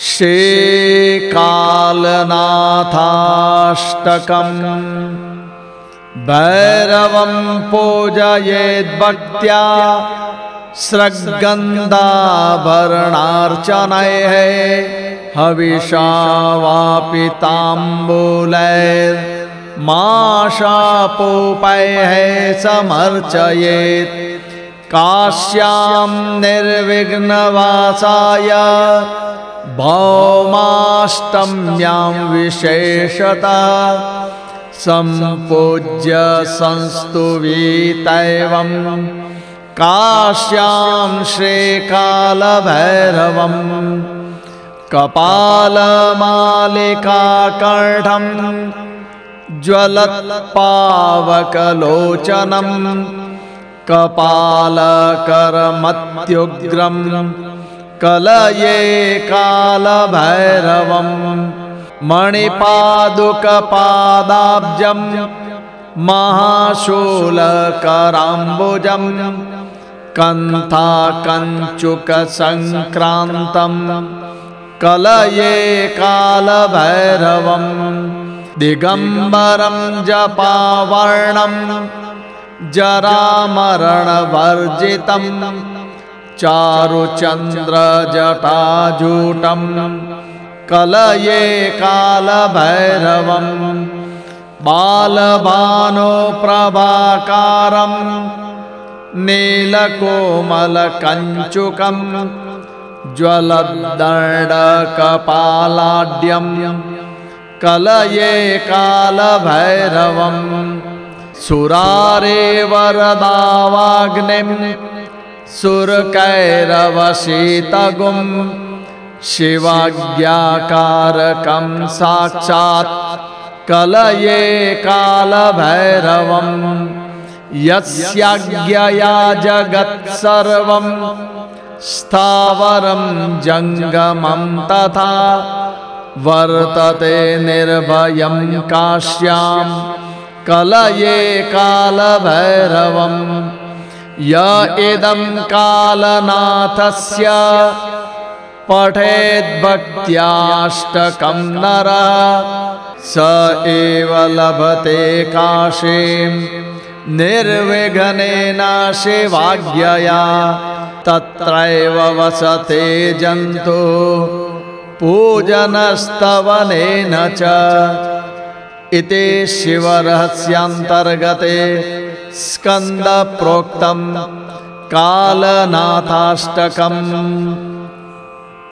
श्रीकालनाथाष्टकम् भैरवं पूजयेद्भक्त्या स्रग्गन्धाभरणार्चनैः हविषा वापि ताम्बूलैर्माशापूपैः समर्चयेत् काश्यां निर्विघ्नवासाय भौमाष्टम्यां विशेषतः सम्पूज्य संस्तुवीतैवं काश्यां श्रीकालभैरवं कपालमालिकाकण्ठं ज्वलत्पावकलोचनं कपालकरमत्युग्रं कलये कालभैरवं मणिपादुकपादाब्जं महाशूलकराम्बुजं कन्थाकञ्चुकसङ्क्रान्तं कलये कालभैरवं दिगम्बरं जपावर्णं जरामरणवर्जितं चारुचन्द्रजटाजूटं कलये कालभैरवं बालभानुप्रभाकारं नीलकोमलकञ्चुकं ज्वलद्दण्डकपालाढ्यं कलये कालभैरवं सुरारेवरदावाग्निं सुरकैरवशीतगुं शिवाज्ञाकारकं साक्षात् कलये कालभैरवं यस्याज्ञया जगत्सर्वं स्थावरं जङ्गमं तथा वर्तते निर्भयं काश्यां कलये कालभैरवं य इदं कालनाथस्य पठेद्भक्त्याष्टकं नरः स एव लभते काशीं निर्विघ्नेन शिवाज्ञया तत्रैव वसते जन्तुः पूजनस्तवनेन च इति शिवरहस्यान्तर्गते स्कन्दप्रोक्तं कालनाथाष्टकम्।